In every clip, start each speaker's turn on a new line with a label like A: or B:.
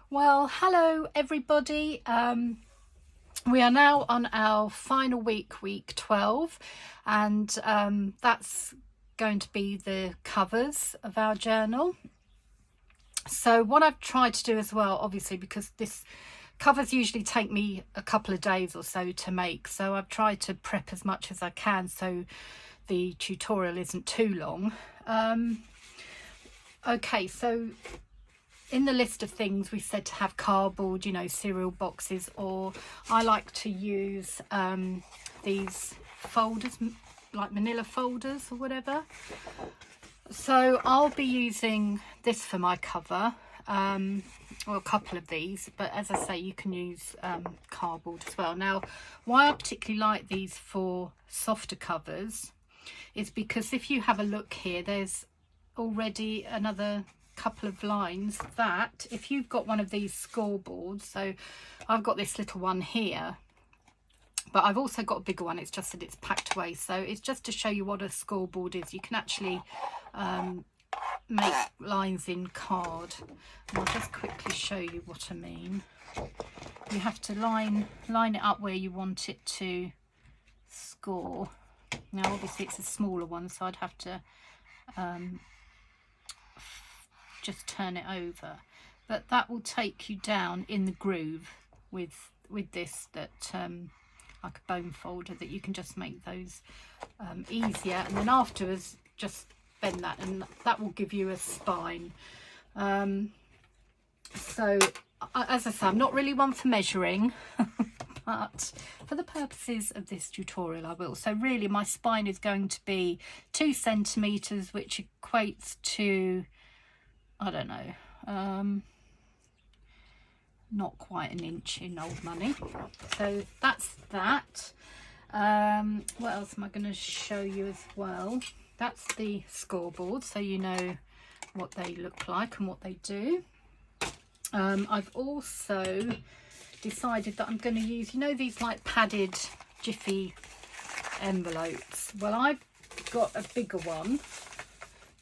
A: Well, hello everybody. We are now on our final week 12, and that's going to be the covers of our journal. So what I've tried to do as well, obviously, because this covers usually take me a couple of days or so to make, so I've tried to prep as much as I can so the tutorial isn't too long. Okay, so in the list of things we said to have cardboard, cereal boxes, or I like to use these folders, like manila folders or whatever. So I'll be using this for my cover, or a couple of these, but as I say, you can use cardboard as well. Now, why I particularly like these for softer covers is because if you have a look here, there's already another couple of lines that if you've got one of these scoreboards, so I've got this little one here, but I've also got a bigger one, it's just that it's packed away. So it's just to show you what a scoreboard is. You can actually make lines in card, and I'll just quickly show you what I mean. You have to line it up where you want it to score. Now obviously it's a smaller one, so I'd have to just turn it over, but that will take you down in the groove with this, that like a bone folder, that you can just make those easier, and then afterwards just bend that, and that will give you a spine. So as I say, I'm not really one for measuring but for the purposes of this tutorial I will. So really my spine is going to be 2 centimeters, which equates to, I don't know, not quite an inch in old money. So that's that. What else am I going to show you as well? That's the scoreboard, so you know what they look like and what they do. I've also decided that I'm going to use, these like padded Jiffy envelopes. Well, I've got a bigger one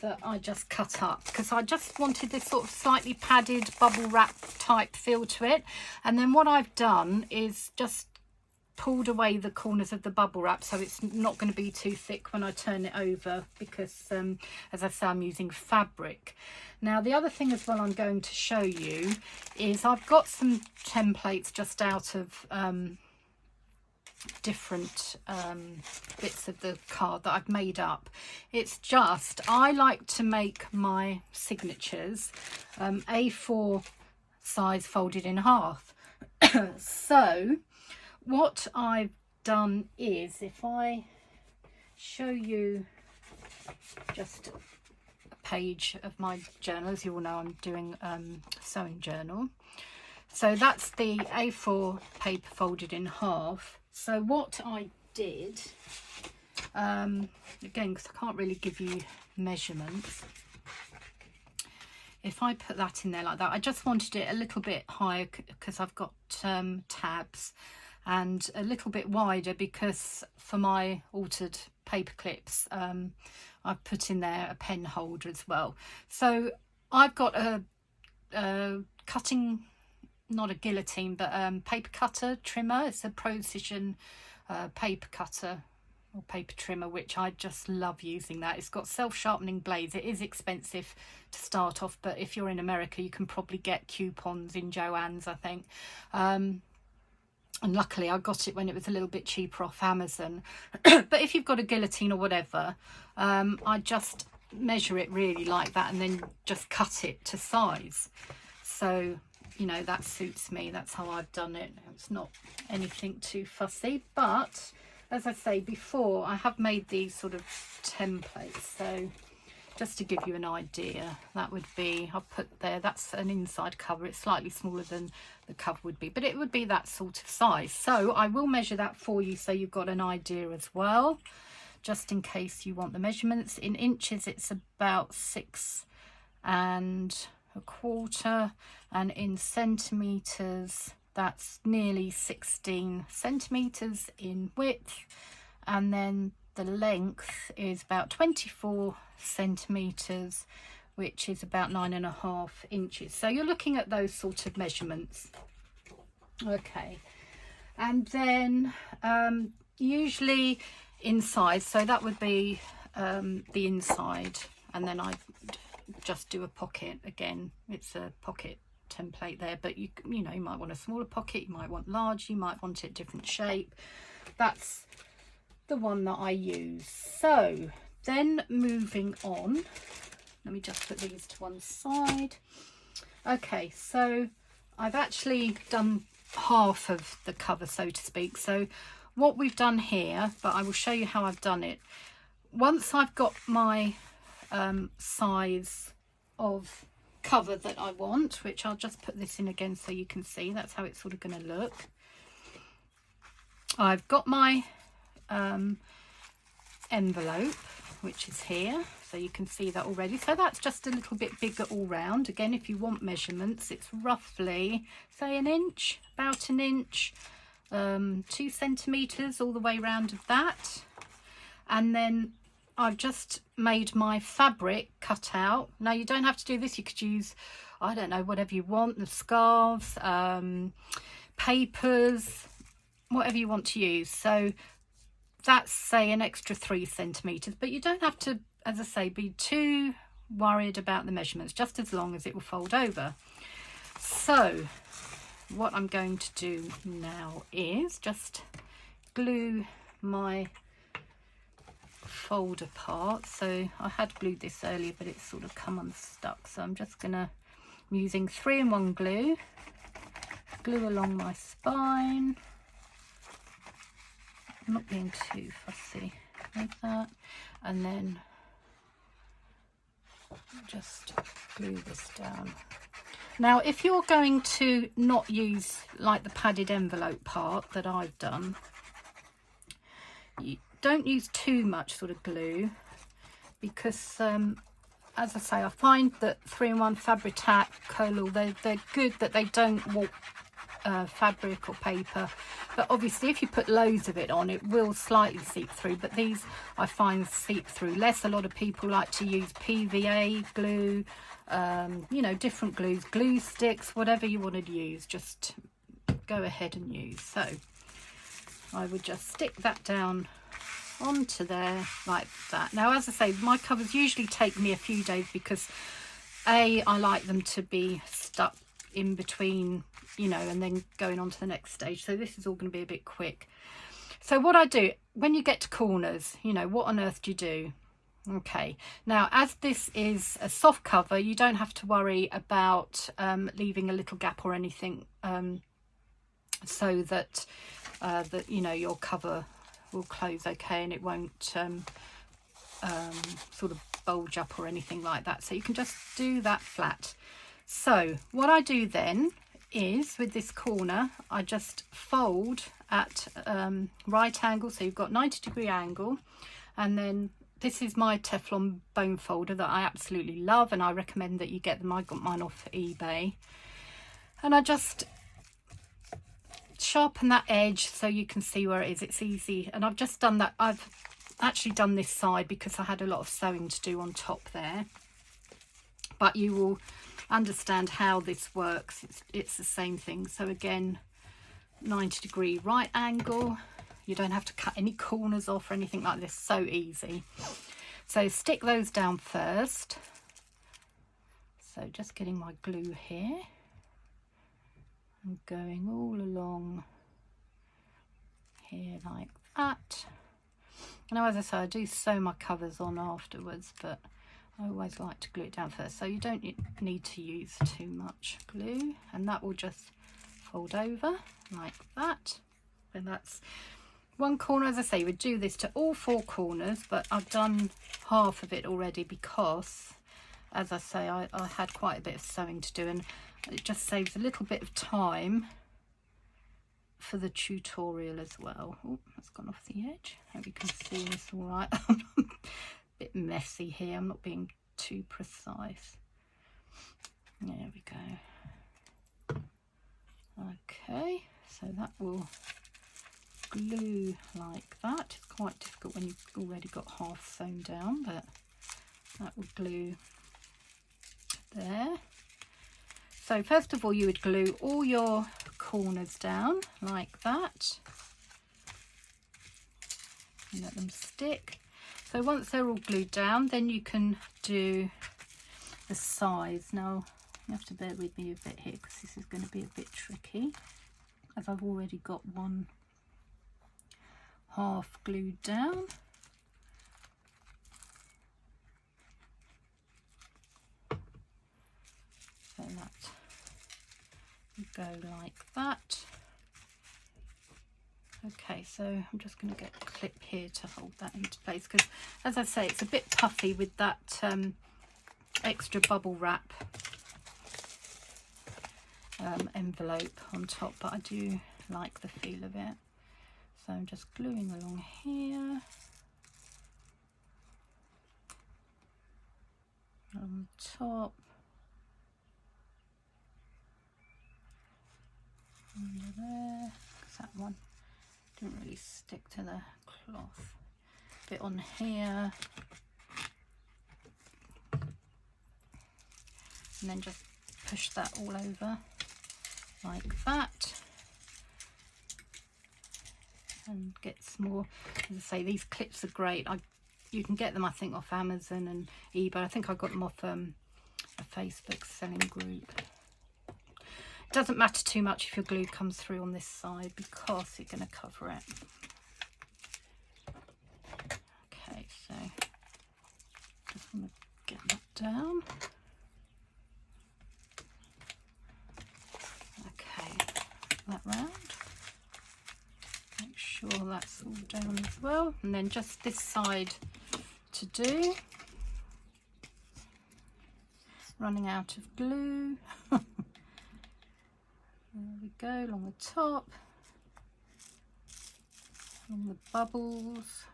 A: that I just cut up because I just wanted this sort of slightly padded bubble wrap type feel to it. And then what I've done is just pulled away the corners of the bubble wrap, so it's not going to be too thick when I turn it over, because as I say, I'm using fabric. Now the other thing as well I'm going to show you is I've got some templates just out of different bits of the card that I've made up. It's just, I like to make my signatures A4 size folded in half. So what I've done is, if I show you just a page of my journal, as you all know I'm doing sewing journal, so that's the A4 paper folded in half. So what I did, again, because I can't really give you measurements, if I put that in there like that, I just wanted it a little bit higher because I've got tabs, and a little bit wider because for my altered paper clips I've put in there a pen holder as well. So I've got a cutting, not a guillotine, but paper cutter trimmer. It's a Precision paper cutter or paper trimmer, which I just love using that. It's got self-sharpening blades. It is expensive to start off, but if you're in America you can probably get coupons in Joann's, I think. And luckily I got it when it was a little bit cheaper off Amazon. But if you've got a guillotine or whatever, I just measure it really like that and then just cut it to size. So that suits me. That's how I've done it. It's not anything too fussy, but as I say before, I have made these sort of templates. So just to give you an idea, that would be, I've put there, that's an inside cover. It's slightly smaller than the cover would be, but it would be that sort of size. So I will measure that for you so you've got an idea as well, just in case you want the measurements. In inches it's about 6 1/4, and in centimeters that's nearly 16 centimeters in width, and then the length is about 24 centimeters which is about 9.5 inches. So you're looking at those sort of measurements. Okay, and then usually inside, so that would be the inside, and then I just do a pocket. Again, it's a pocket template there, but you know, you might want a smaller pocket, you might want large, you might want it different shape. That's the one that I use. So then moving on, let me just put these to one side. Okay, so I've actually done half of the cover, so to speak. So what we've done here, but I will show you how I've done it. Once I've got my size of cover that I want, which I'll just put this in again so you can see, that's how it's sort of going to look. I've got my envelope, which is here, so you can see that already. So that's just a little bit bigger all round. Again, if you want measurements, it's roughly, say, an inch, about an inch, 2 centimeters all the way around of that. And then I've just made my fabric cut out. Now, you don't have to do this. You could use, I don't know, whatever you want, the scarves, papers, whatever you want to use. So that's, say, an extra 3 centimeters, but you don't have to, as I say, be too worried about the measurements, just as long as it will fold over. So what I'm going to do now is just glue my folder part. So I had glued this earlier, but it's sort of come unstuck, so I'm just gonna, I'm using 3-in-1 glue, glue along my spine. I'm not being too fussy with that, and then just glue this down. Now, if you're going to not use like the padded envelope part that I've done, you don't use too much sort of glue, because as I say, I find that 3-in-1 Fabri-Tac, Collall, they're good, that they don't warp fabric or paper. But obviously if you put loads of it on, it will slightly seep through, but these I find seep through less. A lot of people like to use PVA glue, you know, different glues, glue sticks, whatever you want to use, just go ahead and use. So I would just stick that down onto there like that. Now, as I say, my covers usually take me a few days, because I like them to be stuck in between, you know, and then going on to the next stage. So this is all going to be a bit quick. So what I do when you get to corners, you know, what on earth do you do? Okay, now as this is a soft cover, you don't have to worry about leaving a little gap or anything, so that you know, your cover will close okay, and it won't sort of bulge up or anything like that. So you can just do that flat. So what I do then is, with this corner, I just fold at right angle, so you've got 90-degree angle, and then this is my Teflon bone folder that I absolutely love, and I recommend that you get them. I got mine off eBay, and I just sharpen that edge so you can see where it is. It's easy, and I've just done that. I've actually done this side because I had a lot of sewing to do on top there, but you will understand how this works. It's the same thing. So again, 90-degree right angle. You don't have to cut any corners off or anything like this. So easy. So stick those down first. So just getting my glue here and going all along here like that. Now, as I say, I do sew my covers on afterwards, but I always like to glue it down first. So you don't need to use too much glue, and that will just fold over like that. And that's one corner. As I say, you would do this to all 4 corners, but I've done half of it already because, as I say, I had quite a bit of sewing to do, and it just saves a little bit of time for the tutorial as well. Oh, that's gone off the edge. Hope you can see this all right. I'm a bit messy here. I'm not being too precise. There we go. Okay, so that will glue like that. It's quite difficult when you've already got half sewn down, but that will glue there. So first of all, you would glue all your corners down like that and let them stick. So once they're all glued down, then you can do the sides. Now you have to bear with me a bit here because this is going to be a bit tricky, as I've already got one half glued down. So that will go like that. Okay, so I'm just going to get a clip here to hold that into place, because as I say, it's a bit puffy with that extra bubble wrap envelope on top, but I do like the feel of it. So I'm just gluing along here on top, under there, because that one didn't really stick to the cloth. Bit on here, and then just push that all over like that, and get some more. As I say, these clips are great. You can get them, I think, off Amazon and eBay. I think I got them off a Facebook selling group. It doesn't matter too much if your glue comes through on this side, because you're going to cover it. Okay, so just want to get that down. Okay, that round. Make sure that's all down as well. And then just this side to do. Running out of glue. There we go, along the top, along the bubbles,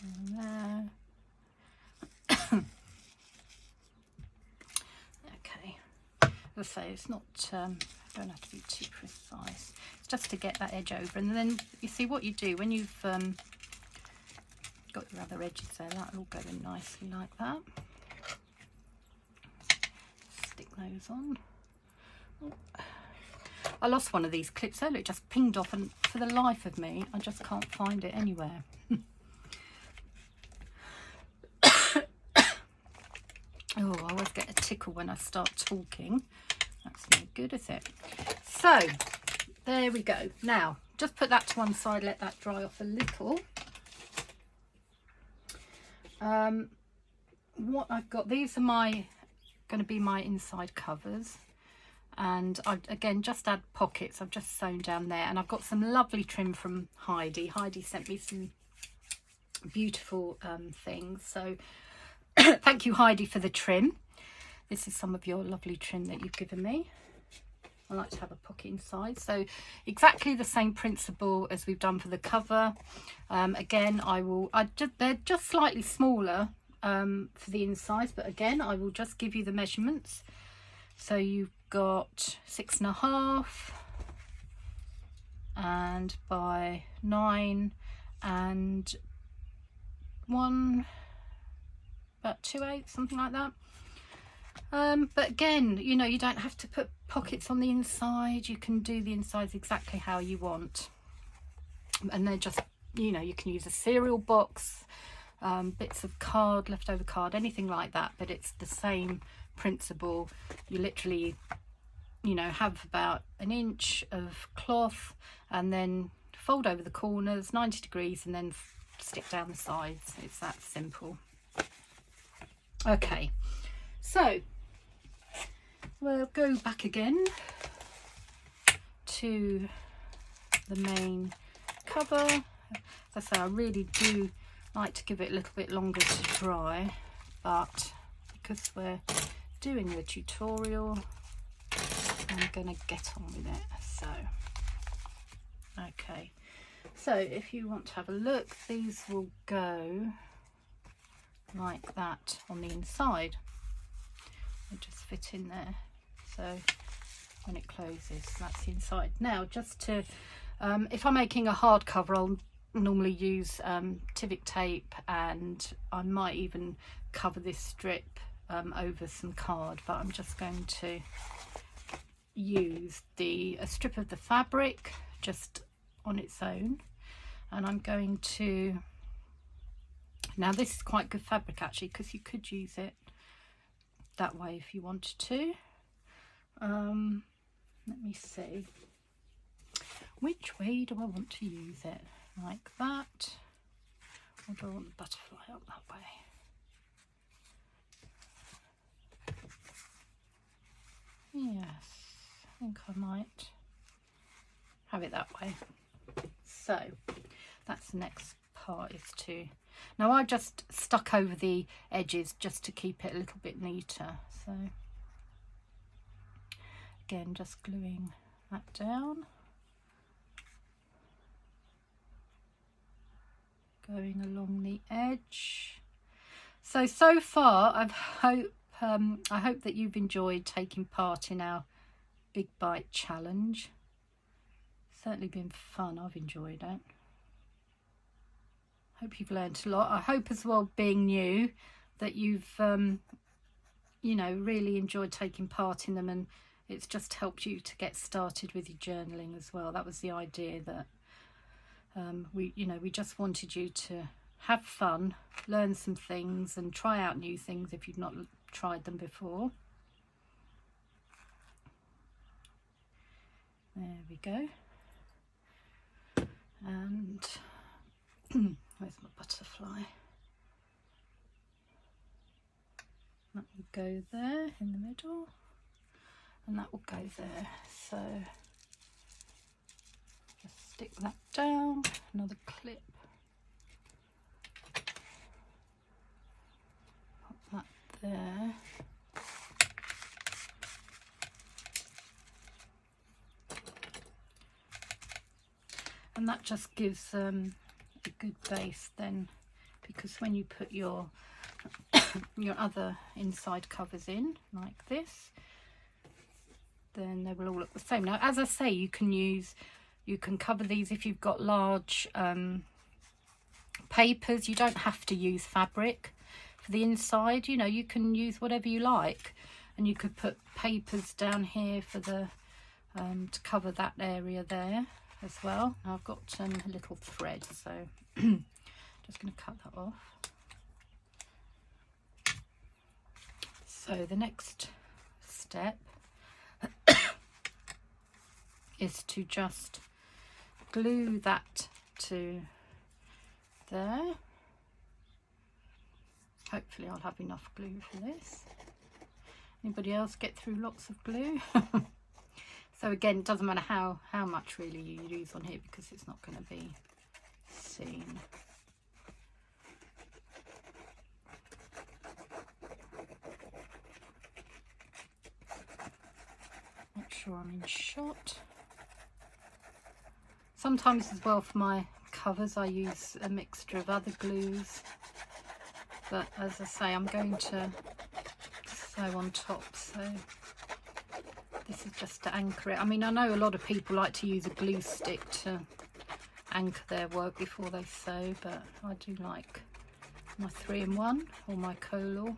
A: and there. Okay, as I say, it's not, don't have to be too precise. It's just to get that edge over, and then you see what you do when you've got your other edges there. That'll all go in nicely like that. Stick those on. Oh. I lost one of these clips earlier, it just pinged off, and for the life of me I just can't find it anywhere. Oh, I always get a tickle when I start talking. That's no good, is it? So there we go. Now just put that to one side, let that dry off a little. What I've got, these are going to be my inside covers. And I've again just add pockets. I've just sewn down there, and I've got some lovely trim from Heidi. Heidi sent me some beautiful things, so thank you, Heidi, for the trim. This is some of your lovely trim that you've given me. I like to have a pocket inside, so exactly the same principle as we've done for the cover. Again, they're just slightly smaller for the insides, but again I will just give you the measurements. So you've got 6.5 and by 9 and 1, about 2/8, something like that. But again, you know, you don't have to put pockets on the inside. You can do the insides exactly how you want, and they're just, you know, you can use a cereal box, bits of card, leftover card, anything like that, but it's the same principle. You literally, you know, have about 1 inch of cloth and then fold over the corners 90 degrees and then stick down the sides. It's that simple. Okay, so we'll go back again to the main cover. As I say, I really do like to give it a little bit longer to dry, but because we're doing the tutorial, I'm gonna get on with it. So okay, so if you want to have a look, these will go like that on the inside. They just fit in there, so when it closes, that's the inside. Now just to if I'm making a hardcover, I'll normally use Tivik tape, and I might even cover this strip over some card, but I'm just going to use a strip of the fabric just on its own, and I'm going to, now this is quite good fabric actually, because you could use it that way if you wanted to. Let me see, which way do I want to use it? Like that, or do I want the butterfly up that way? Yes, I think I might have it that way. So that's the next part, is to, now I just stuck over the edges just to keep it a little bit neater. So again, just gluing that down, going along the edge. So far I hope that you've enjoyed taking part in our Big Bite challenge. Certainly been fun. I've enjoyed it. Hope you've learned a lot. I hope as well, being new, that you've you know, really enjoyed taking part in them, and it's just helped you to get started with your journaling as well. That was the idea, that we just wanted you to have fun, learn some things, and try out new things if you've not tried them before. There we go. And where's my butterfly? That will go there in the middle, and that will go there. So just stick that down, another clip, pop that there. And that just gives a good base then, because when you put your your other inside covers in like this, then they will all look the same. Now, as I say, you can cover these if you've got large papers. You don't have to use fabric for the inside. You know, you can use whatever you like, and you could put papers down here for the to cover that area there as well. Now I've got a little thread, so just going to cut that off. So the next step is to just glue that to there. Hopefully I'll have enough glue for this. Anybody else get through lots of glue? So again, it doesn't matter how much really you use on here, because it's not going to be seen. Make sure I'm in shot. Sometimes as well for my covers I use a mixture of other glues, but as I say, I'm going to sew on top, so this is just to anchor it. I mean, I know a lot of people like to use a glue stick to anchor their work before they sew, but I do like my 3-in-1 or my Color.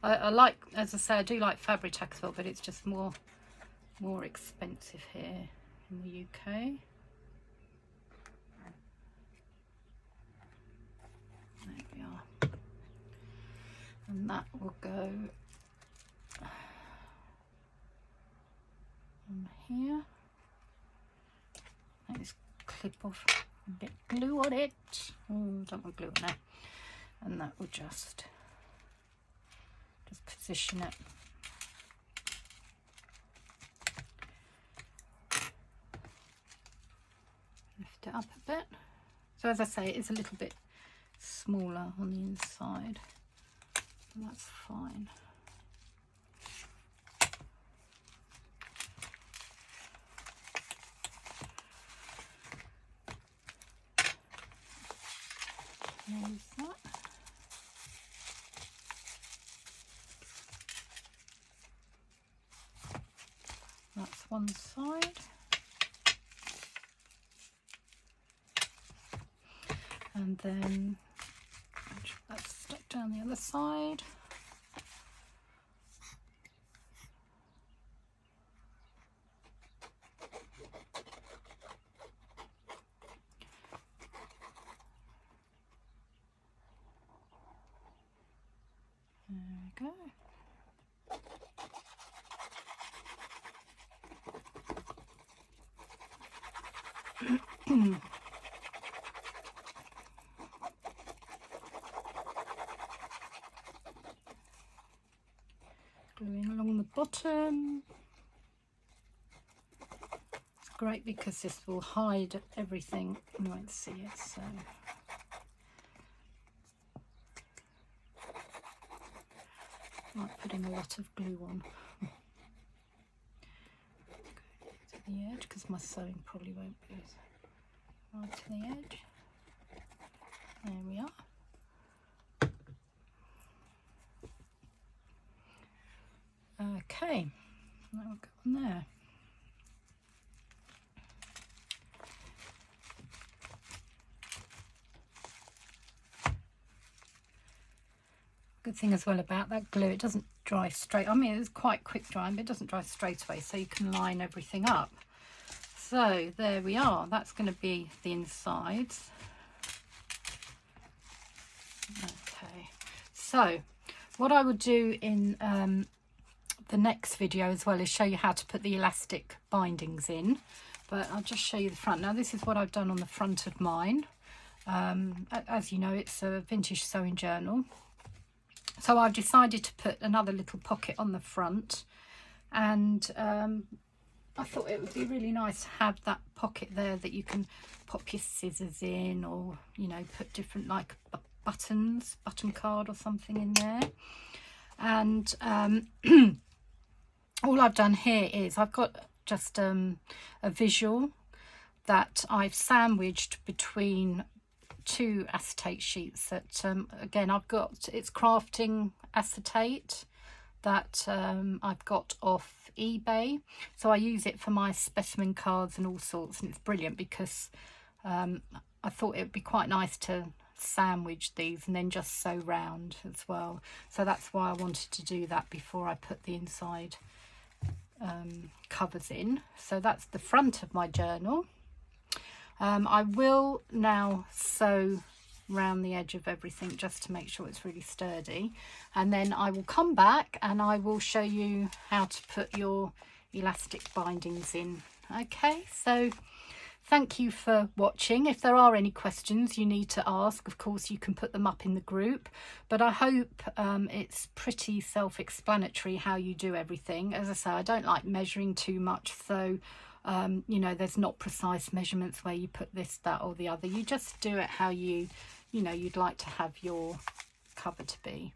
A: I like, as I say, I do like Fabri-Tac as well, but it's just more expensive here in the UK. There we are. And that will go on here. Let this clip off a bit of glue on it. Oh, don't want glue on there. And that will just position it. Lift it up a bit. So as I say, it is a little bit smaller on the inside. That's fine. Use that. That's one side. And then that's stuck down the other side. go. Gluing along the bottom. It's great because this will hide everything. You won't see it, so like putting a lot of glue on. Go to the edge because my sewing probably won't be right to the edge. There we are. Okay, that will go on there. Good thing as well about that glue, it doesn't dry straight. I mean, it's quite quick drying, but it doesn't dry straight away, so you can line everything up. So there we are. That's going to be the insides. Okay, so what I would do in the next video as well is show you how to put the elastic bindings in, but I'll just show you the front. Now this is what I've done on the front of mine. As you know, it's a vintage sewing journal, so I've decided to put another little pocket on the front, and I thought it would be really nice to have that pocket there that you can pop your scissors in, or you know, put different like button card or something in there. And all I've done here is I've got just a visual that I've sandwiched between two acetate sheets that again I've got, it's crafting acetate that I've got off eBay, so I use it for my specimen cards and all sorts, and it's brilliant because I thought it would be quite nice to sandwich these and then just sew round as well, so that's why I wanted to do that before I put the inside covers in. So that's the front of my journal. I will now sew round the edge of everything just to make sure it's really sturdy, and then I will come back and I will show you how to put your elastic bindings in. Okay, so thank you for watching. If there are any questions you need to ask, of course you can put them up in the group, but I hope it's pretty self-explanatory how you do everything. As I say, I don't like measuring too much, so you know, there's not precise measurements where you put this, that or the other. You just do it how you know you'd like to have your cover to be.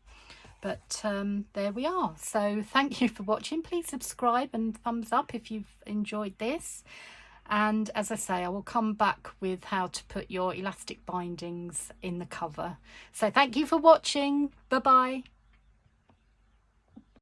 A: But there we are. So thank you for watching. Please subscribe and thumbs up if you've enjoyed this. And as I say, I will come back with how to put your elastic bindings in the cover. So thank you for watching. Bye bye.